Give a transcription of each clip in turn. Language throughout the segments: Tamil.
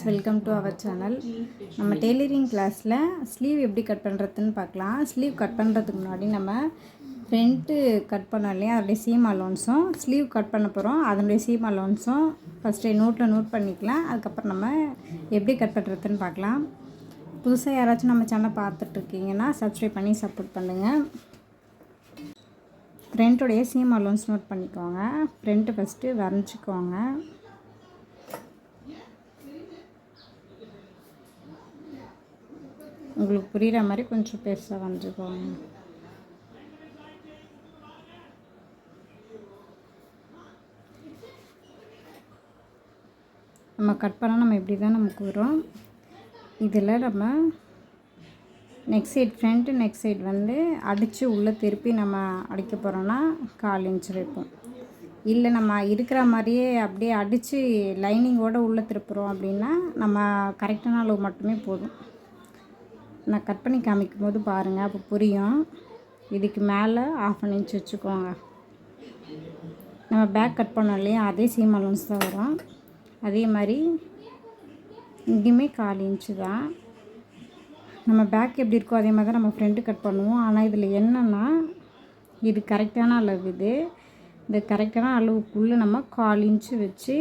Welcome to our channel. நம்ம டெய்லரிங் கிளாஸில் ஸ்லீவ் எப்படி கட் பண்ணுறதுன்னு பார்க்கலாம். ஸ்லீவ் கட் பண்ணுறதுக்கு முன்னாடி நம்ம ஃப்ரண்ட்டு கட் பண்ணோம் இல்லையா, அதோடைய சீம் அலோன்ஸும் ஸ்லீவ் கட் பண்ண போகிறோம் அதனுடைய சீம் அலோன்ஸும் ஃபஸ்ட்டு நோட் பண்ணிக்கலாம். அதுக்கப்புறம் நம்ம எப்படி கட் பண்ணுறதுன்னு பார்க்கலாம். புதுசாக யாராச்சும் நம்ம சேனல் பார்த்துட்ருக்கீங்கன்னா சப்ஸ்கிரைப் பண்ணி சப்போர்ட் பண்ணுங்கள். ஃப்ரண்ட்டுடைய சீம் அலோன்ஸ் நோட் பண்ணிக்கோங்க. ஃப்ரண்ட்டு ஃபஸ்ட்டு வரைஞ்சிக்கோங்க. உங்களுக்கு புரிகிற மாதிரி கொஞ்சம் பெருசாக வரைஞ்சிக்கோங்க. நம்ம கட் பண்ணால் நம்ம இப்படி தான் நமக்கு வரும். இதில் நம்ம neck side front neck side வந்து அடித்து உள்ளே திருப்பி நம்ம அடிக்க போகிறோன்னா 1/4 இன்ச் வைப்போம். இல்லை நம்ம இருக்கிற மாதிரியே அப்படியே அடித்து லைனிங்கோடு உள்ளே திருப்புறோம் அப்படின்னா நம்ம கரெக்டான அளவு மட்டுமே போதும். நான் கட் பண்ணி காமிக்கும் போது பாருங்கள், அப்போ புரியும். இதுக்கு மேலே 1/2 இன்ச் வச்சுக்கோங்க. நம்ம பேக் கட் பண்ணோம் இல்லையா, அதே சீம் அலோன்ஸ் தான் வரும். அதே மாதிரி இங்கேயுமே 1/4 இன்ச்சு தான். நம்ம பேக் எப்படி இருக்கோ அதே மாதிரி தான் நம்ம ஃப்ரண்ட்டு கட் பண்ணுவோம். ஆனால் இதில் என்னென்னா, இது கரெக்டான அளவு. இந்த கரெக்டான அளவுக்குள்ளே நம்ம 1/4 இன்ச்சு வச்சு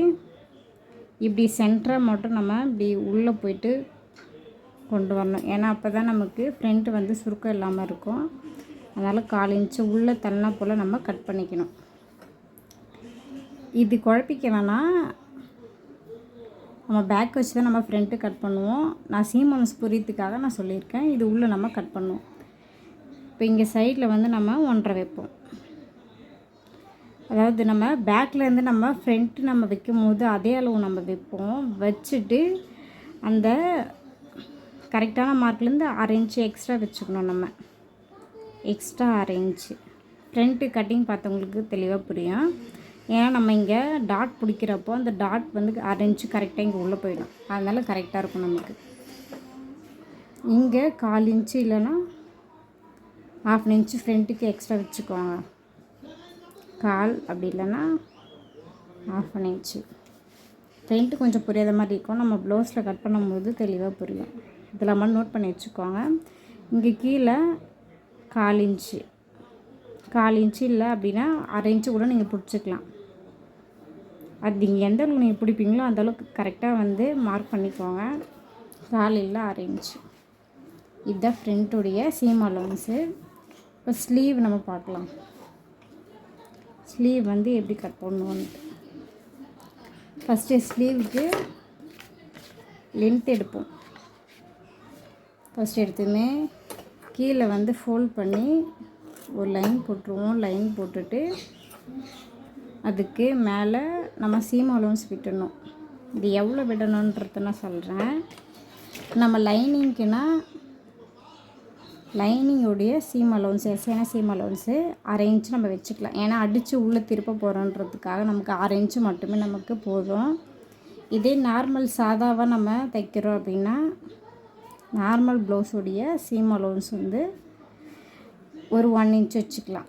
இப்படி சென்டராக மட்டும் நம்ம இப்படி உள்ளே போயிட்டு கொண்டு வரணும். ஏன்னா அப்போ தான் நமக்கு ஃப்ரண்ட்டு வந்து சுருக்கம் இல்லாமல் இருக்கும். அதனால் 1/4 இன்ச்சு உள்ளே தள்ளனா போல் நம்ம கட் பண்ணிக்கணும். இது குழப்பிக்க வேணாம், நம்ம பேக் வச்சு தான் நம்ம ஃப்ரண்ட்டு கட் பண்ணுவோம். நான் சீம் அலோன்ஸ் புரியத்துக்காக நான் சொல்லியிருக்கேன். இது உள்ளே நம்ம கட் பண்ணுவோம். இப்போ இங்கே சைடில் வந்து நம்ம 1.5 வைப்போம். அதாவது நம்ம பேக்லேருந்து நம்ம ஃப்ரண்ட்டு நம்ம வைக்கும் போது அதே அளவு நம்ம வைப்போம். வச்சுட்டு அந்த கரெக்டான மார்க்லேருந்து 1/2 இன்ச்சு எக்ஸ்ட்ரா வச்சுக்கணும். நம்ம எக்ஸ்ட்ரா 1/2 இன்ச்சு ஃப்ரண்ட்டு கட்டிங் பார்த்தவங்களுக்கு தெளிவாக புரியும். ஏன்னா நம்ம இங்கே டாட் பிடிக்கிறப்போ அந்த டாட் வந்து 1/2 இன்ச்சு கரெக்டாக இங்கே உள்ளே போயிடும். அதனால கரெக்டாக இருக்கும் நமக்கு. இங்கே 1/4 இன்ச்சு இல்லைன்னா 1/2 இன்ச்சு ஃப்ரண்ட்டுக்கு எக்ஸ்ட்ரா வச்சுக்கோங்க. 1/4 அப்படி இல்லைன்னா 1/2 இன்ச்சு. ஃப்ரண்ட்டு கொஞ்சம் புரியாத மாதிரி இருக்கும். நம்ம ப்ளவுஸில் கட் பண்ணும்போது தெளிவாக புரியும். இதில் மட்டும் நோட் பண்ணி வச்சுக்கோங்க. இங்கே கீழே 1/4 இன்ச்சு 1/4 இன்ச்சு இல்லை அப்படின்னா 1/2 இன்ச்சு கூட நீங்கள் பிடிச்சிக்கலாம். அது நீங்கள் எந்த அளவுக்கு நீங்கள் பிடிப்பீங்களோ அந்தளவுக்கு கரெக்டாக வந்து மார்க் பண்ணிக்கோங்க. 1/4 இல்லை 1/2 இன்ச்சு. இதுதான் ஃப்ரண்ட்டுடைய சீம் அலோன்ஸு. இப்போ ஸ்லீவ் நம்ம பார்க்கலாம். ஸ்லீவ் வந்து எப்படி கட் பண்ணுவோன்ட்டு ஃபஸ்ட்டு ஸ்லீவுக்கு லென்த் எடுப்போம். ஃபஸ்ட் எடுத்துமே கீழே வந்து ஃபோல்ட் பண்ணி ஒரு லைன் போட்டுருவோம். லைன் போட்டுட்டு அதுக்கு மேலே நம்ம சீம் அலோன்ஸ் விட்டுடணும். இது எவ்வளோ விடணுன்றத நான் சொல்கிறேன். நம்ம லைனிங்க்குனா லைனிங்குடைய சீம் அலோன்ஸ் எஸ்ஏனா சீம் அலோன்ஸு 1/2 இன்ச்சு நம்ம வச்சுக்கலாம். ஏன்னா அடித்து உள்ளே திருப்ப போகிறோன்றதுக்காக நமக்கு 1/2 இன்ச்சு மட்டுமே நமக்கு போதும். இதே நார்மல் சாதாவாக நம்ம தைக்கிறோம் அப்படின்னா நார்மல் ப்ளவுஸுடைய சீம் அலோன்ஸ் வந்து ஒரு 1 இன்ச் வச்சுக்கலாம்.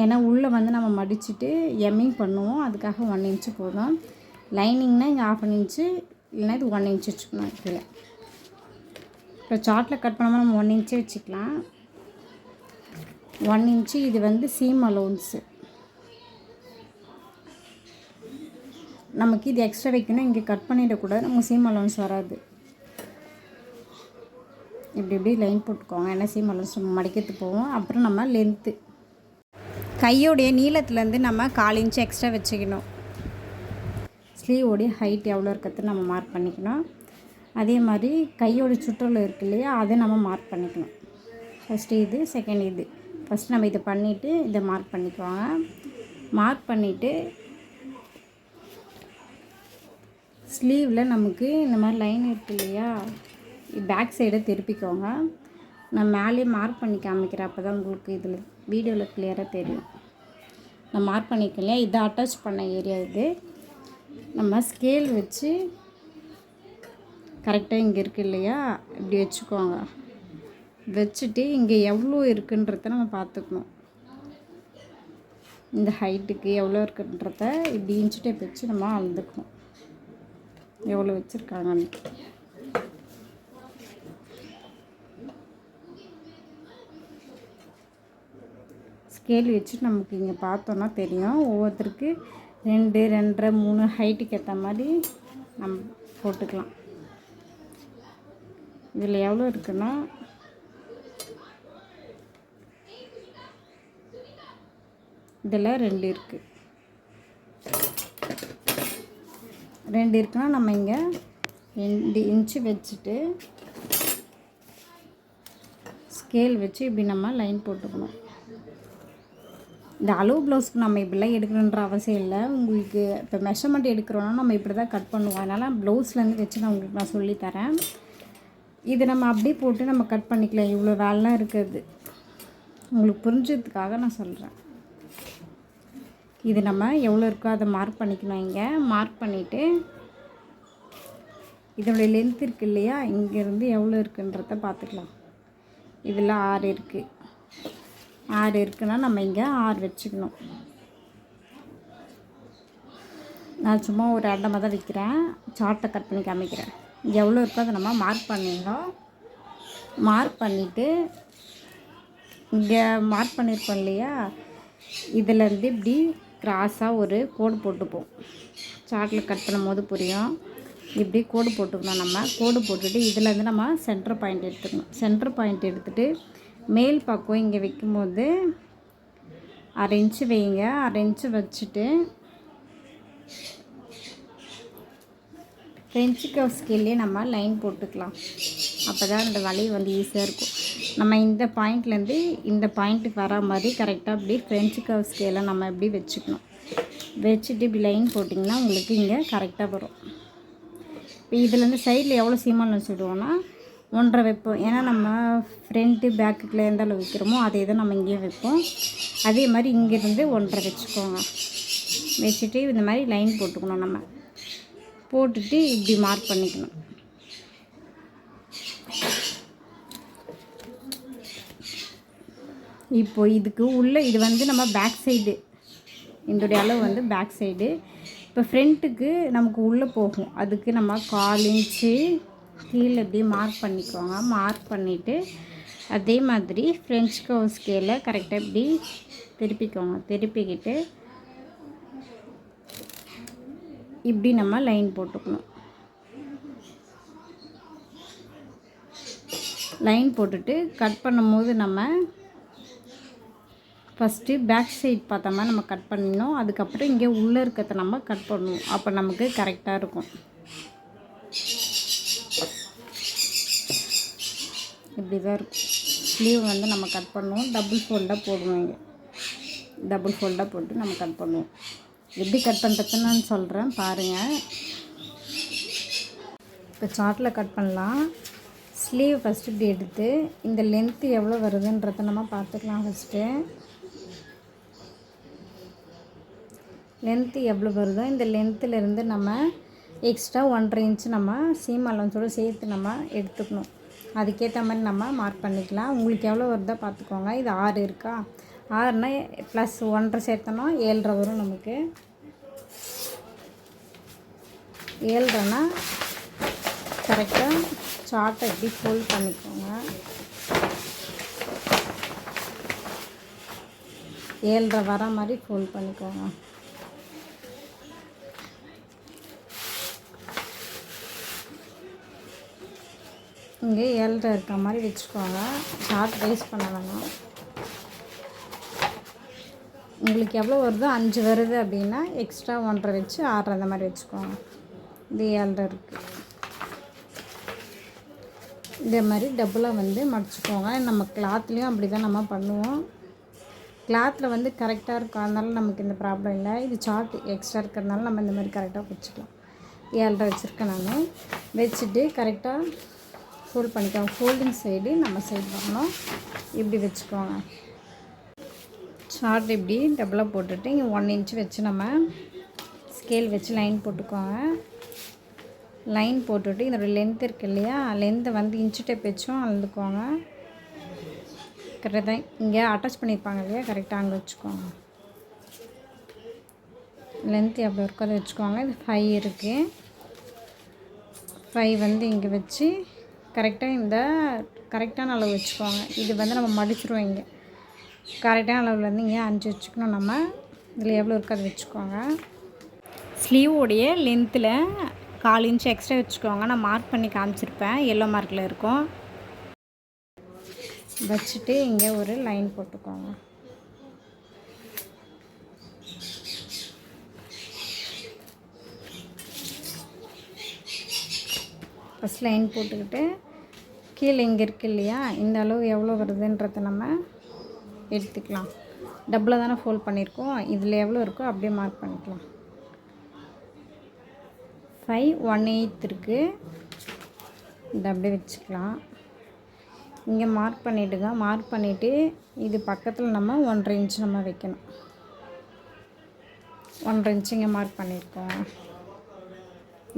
ஏன்னா உள்ளே வந்து நம்ம மடிச்சுட்டு எம்மிங் பண்ணுவோம். அதுக்காக 1 இன்ச்சு போதும். லைனிங்னால் இங்கே 1/2 இன்ச்சு இல்லைன்னா இது 1 இன்ச் வச்சுக்கணும். இதில் இப்போ சார்ட்டில் கட் பண்ணாமல் நம்ம 1 இன்ச்சே வச்சுக்கலாம். 1 இன்ச்சு இது வந்து சீம் அலோன்ஸு. நமக்கு இது எக்ஸ்ட்ரா வைக்கணும். இங்கே கட் பண்ணிடக்கூடாது, நமக்கு சீம் அலோன்ஸ் வராது. இப்படி லைன் போட்டுக்கோங்க. ஏன்னா சீம் அலோன்ஸ் நம்ம மடிக்கிறதுக்கு போவோம். அப்புறம் நம்ம லென்த்து கையோடைய நீளத்துலேருந்து நம்ம 1/4 இன்ச்சு எக்ஸ்ட்ரா வச்சுக்கணும். ஸ்லீவோடைய ஹைட் எவ்வளோ இருக்கிறது நம்ம மார்க் பண்ணிக்கணும். அதே மாதிரி கையோட சுற்றளவு இருக்கு இல்லையா, அதை நம்ம மார்க் பண்ணிக்கணும். ஃபஸ்ட்டு இது, செகண்ட் இது. ஃபஸ்ட்டு நம்ம இதை பண்ணிவிட்டு இதை மார்க் பண்ணிக்குவாங்க. மார்க் பண்ணிவிட்டு ஸ்லீவில் நமக்கு இந்த மாதிரி லைன் இருக்கு இல்லையா, பேக் சைடை திருப்பிக்கோங்க. நான் மேலே மார்க் பண்ணி காமிக்கிறேன், அப்போ தான் உங்களுக்கு இதில் வீடியோவில் கிளியராக தெரியும். நான் மார்க் பண்ணியிருக்கேன் இல்லையா, இதை அட்டாச் பண்ண ஏரியா இது. நம்ம ஸ்கேல் வச்சு கரெக்டாக இங்கே இருக்குது இல்லையா, இப்படி வச்சுக்கோங்க. வச்சுட்டு இங்கே எவ்வளோ இருக்குன்றத நம்ம பார்த்துக்கணும். இந்த ஹைட்டுக்கு எவ்வளோ இருக்குன்றத இப்படி இன்ச்சு டேப் வச்சு நம்ம அளந்துக்கணும். எவ்வளோ வச்சுருக்காங்கன்னு. ஸ்கேல் வச்சு நமக்கு இங்கே பார்த்தோன்னா தெரியும். ஒவ்வொருத்தருக்கு 2, 2.5, 3 ஹைட்டுக்கு ஏற்ற மாதிரி நம்ம போட்டுக்கலாம். இதில் எவ்வளோ இருக்குன்னா இதில் 2 இருக்குது. 2 இருக்குன்னா நம்ம இங்கே 2 இன்ச்சு வச்சுட்டு ஸ்கேல் வச்சு இப்படி நம்ம லைன் போட்டுக்கணும். இந்த அளவு ப்ளவுஸ்க்கு நம்ம இப்படிலாம் எடுக்கணுன்ற அவசியம் இல்லை. உங்களுக்கு இப்போ மெஷர்மெண்ட் எடுக்கிறோன்னா நம்ம இப்படி தான் கட் பண்ணுவோம். அதனால் ப்ளவுஸ்லேருந்து வச்சு நான் உங்களுக்கு நான் சொல்லித்தரேன். இது நம்ம அப்படியே போட்டு நம்ம கட் பண்ணிக்கலாம். இவ்வளோ வேலைலாம் இருக்குது. உங்களுக்கு புரிஞ்சதுக்காக நான் சொல்கிறேன். இது நம்ம எவ்வளோ இருக்கோ அதை மார்க் பண்ணிக்கணும். இங்கே மார்க் பண்ணிவிட்டு இதோடைய லென்த் இருக்குது இல்லையா, இங்கேருந்து எவ்வளோ இருக்குன்றத பார்த்துக்கலாம். இதில் 6 இருக்குது. 6 இருக்குன்னா நம்ம இங்கே 6 வச்சுக்கணும். நான் சும்மா ஒரு இடமா தான் வைக்கிறேன். சார்ட்டை கட் பண்ணி காமிக்கிறேன். எவ்வளோ இருக்கோ அதை நம்ம மார்க் பண்ணிடணும். மார்க் பண்ணிவிட்டு இங்கே மார்க் பண்ணியிருக்கோம் இல்லையா, இதிலேருந்து இப்படி கிராஸாக ஒரு கோடு போட்டுப்போம். சார்ட்டில் கட் பண்ணும் போது புரியும். இப்படி கோடு போட்டுக்கணும். நம்ம கோடு போட்டுட்டு இதிலேருந்து நம்ம சென்டர் பாயிண்ட் எடுத்துக்கணும். சென்டர் பாயிண்ட் எடுத்துகிட்டு மேல் பக்கம் இங்கே வைக்கும்போது 1/2 இன்ச்சு வைங்க. 1/2 இன்ச்சு வச்சுட்டு ஃப்ரெஞ்சு கர்வ் ஸ்கேல்லே நம்ம லைன் போட்டுக்கலாம். அப்போ தான் அந்த வளைவு வந்து ஈஸியாக இருக்கும். நம்ம இந்த பாயிண்ட்லேருந்து இந்த பாயிண்ட்டுக்கு வர மாதிரி கரெக்டாக அப்படி ஃப்ரெஞ்சு கர்வ் ஸ்கேலை நம்ம இப்படி வச்சுக்கணும். வச்சுட்டு இப்படி லைன் போட்டிங்கன்னா உங்களுக்கு இங்கே கரெக்டாக வரும். இப்போ இதுலேருந்து சைடில் எவ்வளோ சீமான்னு வச்சுடுவோன்னா 1.5 வைப்போம். ஏன்னா நம்ம ஃப்ரண்ட்டு பேக்குக்குள்ளே எந்த அளவு வைக்கிறோமோ அதே தான் நம்ம இங்கேயும் வைப்போம். அதே மாதிரி இங்கேருந்து 1.5 வச்சுக்கோங்க. வச்சுட்டு இந்த மாதிரி லைன் போட்டுக்கணும். நம்ம போட்டுட்டு இப்படி மார்க் பண்ணிக்கணும். இப்போ இதுக்கு உள்ளே இது வந்து நம்ம பேக் சைடு, இதோடைய அளவு வந்து பேக் சைடு. இப்போ ஃப்ரண்ட்டுக்கு நமக்கு உள்ளே போகும். அதுக்கு நம்ம 1/4 இன்ச்சு கீழே இப்படி மார்க் பண்ணிக்குவாங்க. மார்க் பண்ணிவிட்டு அதே மாதிரி ஃப்ரெஞ்ச் கர்வ் ஸ்கேலை கரெக்டாக இப்படி திருப்பிக்குவாங்க. திருப்பிக்கிட்டு இப்படி நம்ம லைன் போட்டுக்கணும். லைன் போட்டுட்டு கட் பண்ணும்போது நம்ம ஃபஸ்ட்டு பேக் சைட் பார்த்த மாதிரி நம்ம கட் பண்ணிடணும். அதுக்கப்புறம் இங்கே உள்ளே இருக்கிறத நம்ம கட் பண்ணுவோம். அப்போ நமக்கு கரெக்டாக இருக்கும். இப்படி தான் இருக்கும். ஸ்லீவ் வந்து நம்ம கட் பண்ணுவோம். டபுள் ஃபோல்டாக போடுவோம். இங்கே டபுள் ஃபோல்டாக போட்டு நம்ம கட் பண்ணுவோம். எப்படி கட் பண்ணுறதுன்னு நான் சொல்கிறேன் பாருங்கள். இப்போ சார்ட்டில் கட் பண்ணலாம். ஸ்லீவ் ஃபஸ்ட்டு இப்படி எடுத்து இந்த லென்த்து எவ்வளோ வருதுன்றதை நம்ம பார்த்துக்கலாம். ஃபஸ்ட்டு லென்த்து எவ்வளோ வருதோ இந்த லென்த்துலேருந்து நம்ம எக்ஸ்ட்ரா 1.5 இன்ச்சு நம்ம சீம் அலவன்ஸோடு சேர்த்து நம்ம எடுத்துக்கணும். அதுக்கேற்ற மாதிரி நம்ம மார்க் பண்ணிக்கலாம். உங்களுக்கு எவ்வளோ வருதோ பார்த்துக்கோங்க. இது 6 இருக்கா, 6னா ப்ளஸ் 1.5 சேர்த்தோன்னா 7.5 வரும் நமக்கு. 7.5னா கரெக்டாக சார்ட்டை எப்படி ஃபோல்ட் பண்ணிக்கோங்க. 7.5 வர மாதிரி ஃபோல்ட் பண்ணிக்கோங்க. இங்கே 7.5 இருக்க மாதிரி வச்சுக்கோங்க. சார்ட் ரைஸ் பண்ண வேணாம். உங்களுக்கு எவ்வளோ வருதோ 5 வருது அப்படின்னா எக்ஸ்ட்ரா 1.5 வச்சு 6 அந்த மாதிரி வச்சுக்கோங்க. இது 7.5 இருக்குது. இதே மாதிரி டபுளாக வந்து மடிச்சுக்கோங்க. நம்ம கிளாத்லேயும் அப்படி தான் நம்ம பண்ணுவோம். கிளாத்தில் வந்து கரெக்டாக இருக்கும். அதனால நமக்கு இந்த ப்ராப்ளம் இல்லை. இது சார்ட் எக்ஸ்ட்ரா இருக்கிறதுனால நம்ம இந்த மாதிரி கரெக்டாக வச்சுக்கலாம். 7.5 வச்சுருக்கேன் நான். வச்சுட்டு கரெக்டாக ஃபோல்ட் பண்ணிக்கோங்க. ஃபோல்டிங் சைடு நம்ம சைடு வரணும். இப்படி வச்சுக்கோங்க. சார்ட் இப்படி டபுளாக போட்டுட்டு இங்கே 1 இன்ச்சு வச்சு நம்ம ஸ்கேல் வச்சு லைன் போட்டுக்கோங்க. லைன் போட்டுட்டு இதோட லென்த் இருக்குது இல்லையா, லென்த்தை வந்து இன்ச்சு டேப் வச்சும் அளந்துக்கோங்க. கரெக்டாக இங்கே அட்டாச் பண்ணியிருப்பாங்க இல்லையா, கரெக்டாக அங்கே வச்சுக்கோங்க. லென்த் எவ்வளோ இருக்கோ அதை வச்சுக்கோங்க. இது 5 இருக்குது. 5 வந்து இங்கே வச்சு கரெக்டாக இந்த கரெக்டான அளவு வச்சுக்கோங்க. இது வந்து நம்ம மடிச்சிருவோம். இங்கே கரெக்டான அளவில் வந்து இங்கே 5 வச்சுக்கணும். நம்ம இதில் எவ்வளோ இருக்கோ அது வச்சுக்கோங்க. ஸ்லீவோடைய லென்த்தில் 1/4 இன்ச் எக்ஸ்ட்ரா வச்சுக்கோங்க. நான் மார்க் பண்ணி காமிச்சிருப்பேன், எல்லோ மார்க்கில் இருக்கும். வச்சுட்டு இங்கே ஒரு லைன் போட்டுக்கோங்க. ஃபஸ்ட் லைன் போட்டுக்கிட்டு கீழே இங்கே இருக்குது இல்லையா, இந்த அளவு எவ்வளோ வருதுன்றதை நம்ம எடுத்துக்கலாம். டபுளாக தானே ஃபோல்ட் பண்ணியிருக்கோம், இதில் எவ்வளோ இருக்கோ அப்படியே மார்க் பண்ணிக்கலாம். 5 1/8 இருக்குது, இதை அப்படியே வச்சுக்கலாம். இங்கே மார்க் பண்ணிவிடுங்க. மார்க் பண்ணிவிட்டு இது பக்கத்தில் நம்ம 1.5 இன்ச் நம்ம வைக்கணும். 1.5 இன்ச் இங்கே மார்க் பண்ணியிருக்கோம்.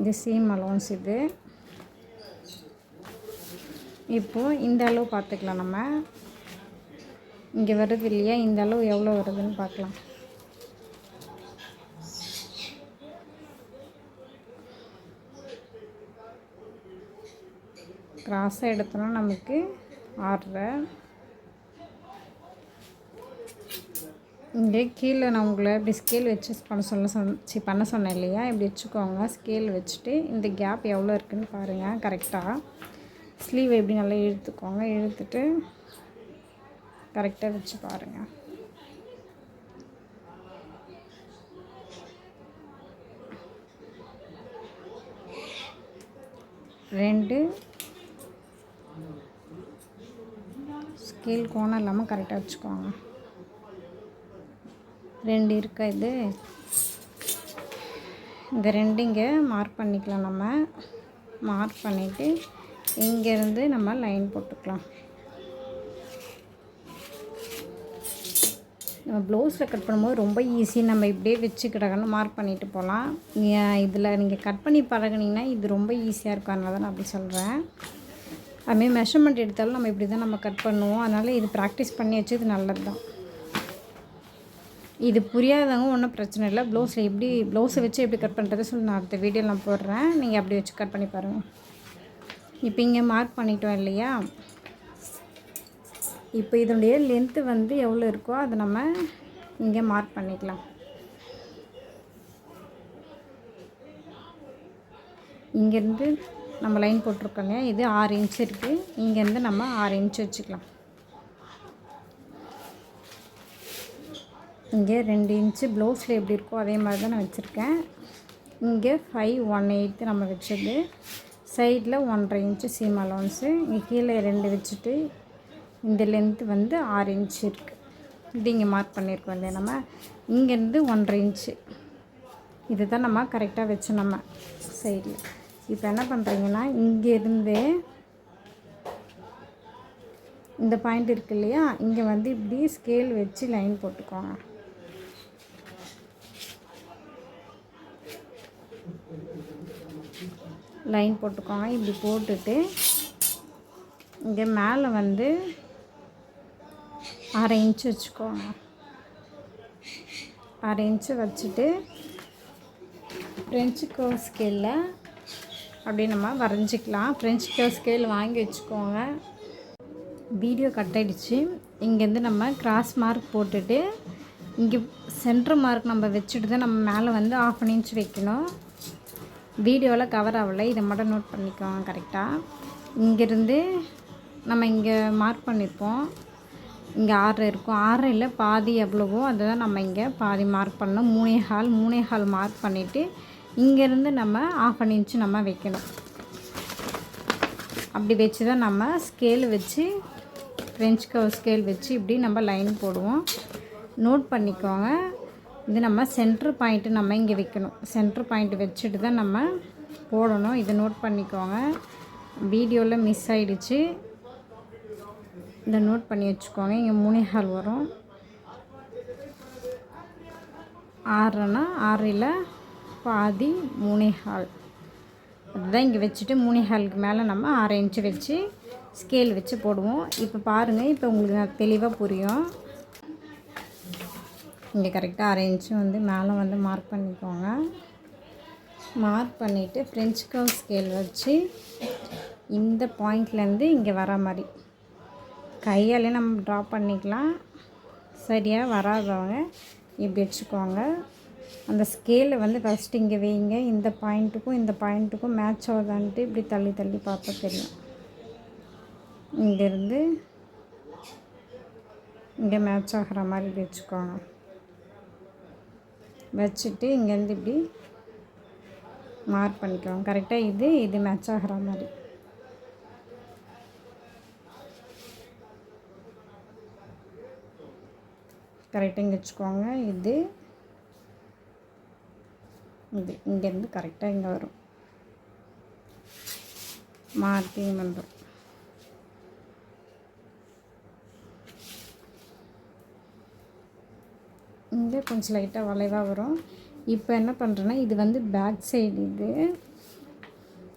இது சீம் அலோன்ஸ். இது இப்போது இந்த அளவு பார்த்துக்கலாம். நம்ம இங்கே வருது இல்லையா, இந்த அளவு எவ்வளோ வருதுன்னு பார்க்கலாம். கிராஸாக எடுத்தோன்னா நமக்கு 6.5. இங்கே கீழே நான் உங்களை இப்படி ஸ்கேல் வச்சு பண்ண சொன்னேன் இல்லையா, இப்படி வச்சுக்கோங்க. ஸ்கேல் வச்சுட்டு இந்த கேப் எவ்வளோ இருக்குதுன்னு பாருங்கள். கரெக்டாக ஸ்லீவ் எப்படி நல்லா இழுத்துக்கோங்க. இழுத்துட்டு கரெக்டாக வச்சு பாருங்கள். ரெண்டு ஸ்கேல் கோணம் இல்லாமல் கரெக்டாக வச்சுக்கோங்க. 2 இருக்கா, இது இந்த 2 இங்கே மார்க் பண்ணிக்கலாம். நம்ம மார்க் பண்ணிவிட்டு இங்கேருந்து நம்ம லைன் போட்டுக்கலாம். நம்ம ப்ளவுஸில் கட் பண்ணும்போது ரொம்ப ஈஸி. நம்ம இப்படியே வச்சுக்கிட்டாங்கன்னு மார்க் பண்ணிவிட்டு போகலாம். இதில் நீங்கள் கட் பண்ணி பழகுனீங்கன்னா இது ரொம்ப ஈஸியாக இருக்கும். அதனால தான் நான் அப்படி சொல்கிறேன். அதுமாரி மெஷர்மெண்ட் எடுத்தாலும் நம்ம இப்படி தான் நம்ம கட் பண்ணுவோம். அதனால் இது ப்ராக்டிஸ் பண்ணி வச்சு இது நல்லது தான். இது புரியாதவங்க ஒன்றும் பிரச்சனை இல்லை. ப்ளவுஸை வச்சு எப்படி கட் பண்ணுறது சொல்லி நான் அடுத்த வீடியோ நான் போடுறேன். நீங்கள் அப்படி வச்சு கட் பண்ணி பாருங்கள். இப்போ இங்கே மார்க் பண்ணிட்டோம் இல்லையா, இப்போ இதனுடைய லென்த்து வந்து எவ்வளோ இருக்கோ அதை நம்ம இங்கே மார்க் பண்ணிக்கலாம். இங்கேருந்து நம்ம லைன் போட்டிருக்கோம் இல்லையா, இது 6 இன்ச் இருக்குது. இங்கேருந்து நம்ம 6 இன்ச் வச்சுக்கலாம். இங்கே 2 இன்ச்சு ப்ளவுஸில் எப்படி இருக்கோ அதே மாதிரி தான் நான் வச்சுருக்கேன். இங்கே 5 1/8 நம்ம வச்சது. சைடில் 1.5 இன்ச்சு சீம் அலோன்ஸு. இங்கே கீழே 2 வச்சுட்டு இந்த லென்த்து வந்து 6 இன்ச்சு இருக்குது. இது இங்கே மார்க் பண்ணியிருக்கோம் இல்லையா, நம்ம இங்கேருந்து 1.5 இன்ச்சு இது தான் நம்ம கரெக்டாக வச்சோம் நம்ம சைடில். இப்போ என்ன பண்ணுறீங்கன்னா, இங்கேருந்து இந்த பாயிண்ட் இருக்குது இல்லையா, இங்கே வந்து இப்படி ஸ்கேல் வச்சு லைன் போட்டுக்கோங்க. லைன் போட்டுக்கோங்க. இப்படி போட்டுட்டு இங்கே மேலே வந்து 1/2 இன்ச்சு வச்சுக்கோங்க. 1/2 இன்ச்சு வச்சுட்டு ஃப்ரெஞ்சு கர்வ் ஸ்கேலில் அப்படி நம்ம வரைஞ்சிக்கலாம். ஃப்ரெஞ்சு கர்வ் ஸ்கேல் வாங்கி வச்சுக்கோங்க. வீடியோ கட் ஆகிடுச்சு. இங்கேருந்து நம்ம கிராஸ் மார்க் போட்டுட்டு இங்கே சென்ட்ரு மார்க் நம்ம வச்சுட்டு தான் நம்ம மேலே வந்து 1/2 இன்ச் வைக்கணும். வீடியோவில் கவர் ஆகலை, இதை மட்டும் நோட் பண்ணிக்கோங்க கரெக்டாக. இங்கேருந்து நம்ம இங்கே மார்க் பண்ணியிருப்போம். இங்கே 6 இருக்கும். 6 பாதி எவ்வளவோ அதை தான் நம்ம இங்கே பாதி மார்க் பண்ணணும். 3.25 மார்க் பண்ணிவிட்டு இங்கேருந்து நம்ம 1/2 இன்ச்சு நம்ம வைக்கணும். அப்படி வச்சு தான் நம்ம ஸ்கேல் வச்சு ஃப்ரெஞ்ச் கர்வ் ஸ்கேல் வச்சு இப்படி நம்ம லைன் போடுவோம். நோட் பண்ணிக்கோங்க. இது நம்ம சென்ட்ரு பாயிண்ட்டு நம்ம இங்கே வைக்கணும். சென்ட்ரு பாயிண்ட் வச்சுட்டு தான் நம்ம போடணும். இதை நோட் பண்ணிக்கோங்க. வீடியோவில் மிஸ் ஆகிடுச்சு, இதை நோட் பண்ணி வச்சுக்கோங்க. இங்கே 3.25 வரும். 6னா 6ல் பாதி 3.25 அதுதான் இங்கே வச்சுட்டு 3.25க்கு மேலே நம்ம 6 இன்ச்சு வச்சு ஸ்கேல் வச்சு போடுவோம். இப்போ பாருங்கள், இப்போ உங்களுக்கு தெளிவாக புரியும். இங்கே கரெக்டாக 6 இன்ச்சு வந்து மேலே வந்து மார்க் பண்ணிக்கோங்க. மார்க் பண்ணிவிட்டு ஃப்ரெஞ்ச் கர்வ் ஸ்கேல் வச்சு இந்த பாயிண்ட்லேருந்து இங்கே வர மாதிரி கையாலே நம்ம ட்ரா பண்ணிக்கலாம். சரியாக வராதவங்க இப்படி வச்சுக்கோங்க. அந்த ஸ்கேலை வந்து ஃபஸ்ட்டு இங்கே வைங்க. இந்த பாயிண்ட்டுக்கும் இந்த பாயிண்ட்டுக்கும் மேட்ச் ஆகுதான்ட்டு இப்படி தள்ளி தள்ளி பார்த்தா தெரியும். இங்கேருந்து இங்கே மேட்ச் ஆகிற மாதிரி இப்படி வச்சுக்கோங்க. வச்சுட்டு இங்கேருந்து இப்படி மார்க் பண்ணிக்கோங்க. கரெக்டாக இது மேட்ச் ஆகிற மாதிரி. கரெக்டாக இங்கே வச்சுக்கோங்க. இது இங்கேருந்து கரெக்டாக இங்கே வரும். மார்க்கிங் பண்ணுறோம். இங்கே கொஞ்சம் லைட்டாக வளைவாக வரும். இப்போ என்ன பண்ணுறேன்னா இது வந்து பேக் சைடு. இது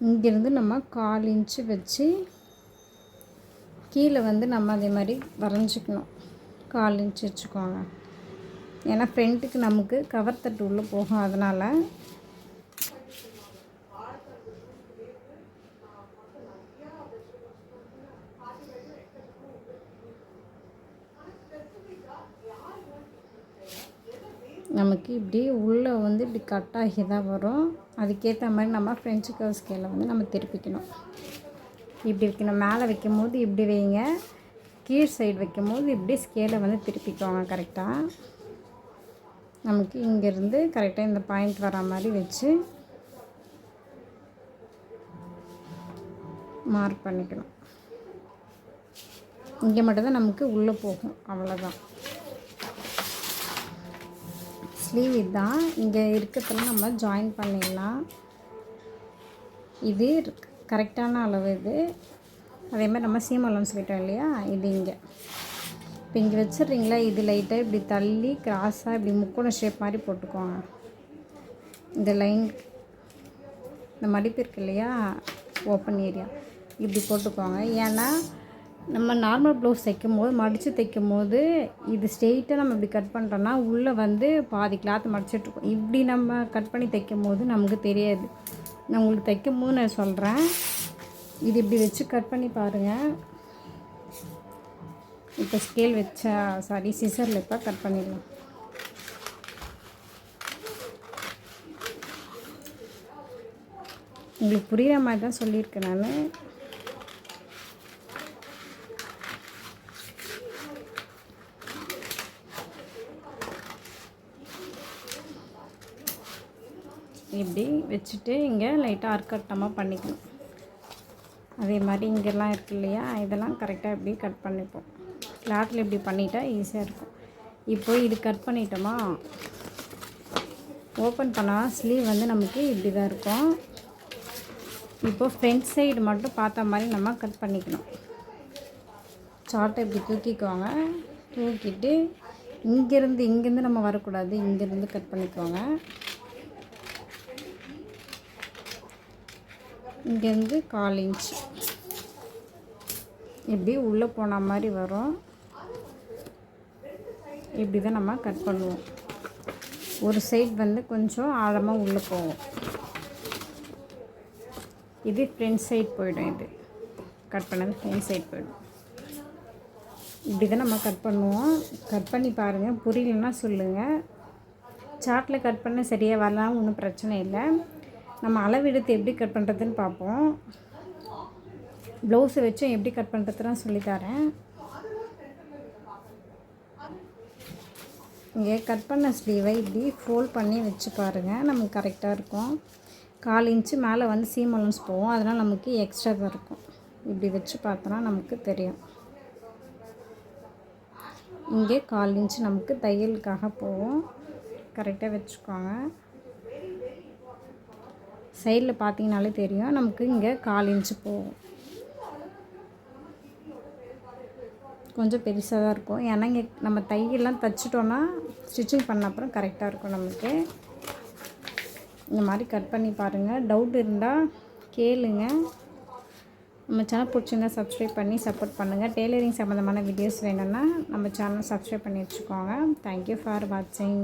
இங்கேருந்து நம்ம 1/4 இன்ச்சு வச்சு கீழே வந்து நம்ம அதே மாதிரி வரைஞ்சிக்கணும். 1/4 இன்ச்சு வச்சுக்கோங்க. ஏன்னா ஃப்ரண்ட்டுக்கு நமக்கு கவர் தட்டு உள்ளே போகும். அதனால் நமக்கு இப்படி உள்ளே வந்து இப்படி கட்டாகி தான் வரும். அதுக்கேற்ற மாதிரி நம்ம ஃப்ரெஞ்ச் கர்வ் ஸ்கேலை வந்து நம்ம திருப்பிக்கணும். இப்படி வைக்கணும். மேலே வைக்கும் போது இப்படி வைங்க. கீழ் சைடு வைக்கும் போது இப்படி ஸ்கேலை வந்து திருப்பிக்குவாங்க. கரெக்டாக நமக்கு இங்கேருந்து கரெக்டாக இந்த பாயிண்ட் வர மாதிரி வச்சு மார்க் பண்ணிக்கணும். இங்கே மட்டும்தான் நமக்கு உள்ளே போகும். அவ்வளோதான். ஸ்லீவ் இதுதான். இங்கே இருக்கிறதுல நம்ம ஜாயின் பண்ணிடலாம். இது கரெக்டான அளவு. இது அதே மாதிரி நம்ம சீம் அலவன்ஸ் விட்டோம் இல்லையா, இது இங்கே இப்போ இங்கே வச்சிடுறீங்களா. இது லைட்டாக இப்படி தள்ளி கிராஸாக இப்படி முக்கோண ஷேப் மாதிரி போட்டுக்கோங்க. இந்த லைன் இந்த மடிப்பு இருக்கு இல்லையா, ஓப்பன் ஏரியா இப்படி போட்டுக்கோங்க. ஏன்னா நம்ம நார்மல் ப்ளவுஸ் தைக்கும் போது மடித்து தைக்கும் போது இது ஸ்ட்ரெயிட்டாக நம்ம இப்படி கட் பண்ணுறோன்னா உள்ளே வந்து பாதி கிளாத் மடிச்சிட்ருக்கோம். இப்படி நம்ம கட் பண்ணி தைக்கும் போது நமக்கு தெரியாது. நான் உங்களுக்கு தைக்கும் போது நான் சொல்கிறேன். இது இப்படி வச்சு கட் பண்ணி பாருங்கள். இப்போ ஸ்கேல் வச்சா சிசரில் இப்போ கட் பண்ணிடலாம். உங்களுக்கு புரிகிற மாதிரி தான் சொல்லியிருக்கேன் நான். இப்படி வச்சுட்டு இங்கே லைட்டாக அர்க்கட்டமாக பண்ணிக்கணும். அதே மாதிரி இங்கெல்லாம் இருக்கு இல்லையா, இதெல்லாம் கரெக்டாக இப்படி கட் பண்ணிப்போம். கிளாத்தில் இப்படி பண்ணிட்டா ஈஸியாக இருக்கும். இப்போ இது கட் பண்ணிட்டோமா, ஓப்பன் பண்ணால் ஸ்லீவ் வந்து நமக்கு இப்படி தான் இருக்கும். இப்போது ஃப்ரண்ட் சைடு மட்டும் பார்த்த மாதிரி நம்ம கட் பண்ணிக்கணும். சார்ட்டை இப்படி தூக்கிக்குவாங்க. தூக்கிட்டு இங்கேருந்து நம்ம வரக்கூடாது, இங்கேருந்து கட் பண்ணிக்குவாங்க. இங்கேருந்து 1/4 இன்ச் இப்படி உள்ளே போன மாதிரி வரும். இப்படி தான் நம்ம கட் பண்ணுவோம். ஒரு சைடு வந்து கொஞ்சம் ஆழமாக உள்ளே போவோம். இது ஃப்ரண்ட் சைடு போயிடும். இது கட் பண்ணது ஃப்ரண்ட் சைடு போயிடும். இப்படி தான் நம்ம கட் பண்ணுவோம். கட் பண்ணி பாருங்கள். புரியலன்னா சொல்லுங்கள். சார்ட்டில் கட் பண்ண சரியாக வரலாம், ஒன்றும் பிரச்சனை இல்லை. நம்ம அளவெடுத்து எப்படி கட் பண்ணுறதுன்னு பார்ப்போம். ப்ளவுஸை வச்சும் எப்படி கட் பண்ணுறதுலாம் சொல்லித்தரேன். இங்கே கட் பண்ண ஸ்லீவை இப்படி ஃபோல்ட் பண்ணி வச்சு பாருங்கள். நமக்கு கரெக்டாக இருக்கும். 1/4 இன்ச்சு மேலே வந்து சீம் அலவன்ஸ் போகும். அதனால் நமக்கு எக்ஸ்ட்ரா தான் இருக்கும். இப்படி வச்சு பார்த்தோன்னா நமக்கு தெரியும். இங்கே 1/4 இன்ச்சு நமக்கு தையலுக்காக போகும். கரெக்டாக வச்சுக்கோங்க. சைடில் பார்த்தீங்கனாலே தெரியும். நமக்கு இங்கே 1/4 இன்ச்சு போகும். கொஞ்சம் பெருசாக தான் இருக்கும். ஏன்னா இங்கே நம்ம தையெல்லாம் தைச்சிட்டோன்னா ஸ்டிச்சிங் பண்ண அப்புறம் கரெக்டாக இருக்கும். நமக்கு இந்த மாதிரி கட் பண்ணி பாருங்கள். டவுட் இருந்தால் கேளுங்க. நம்ம சேனல் பிடிச்சிருந்தா சப்ஸ்கிரைப் பண்ணி சப்போர்ட் பண்ணுங்கள். டெய்லரிங் சம்மந்தமான வீடியோஸ் வேணும்னா நம்ம சேனல் சப்ஸ்கிரைப் பண்ணி வச்சுக்கோங்க. தேங்க்யூ ஃபார் வாட்சிங்.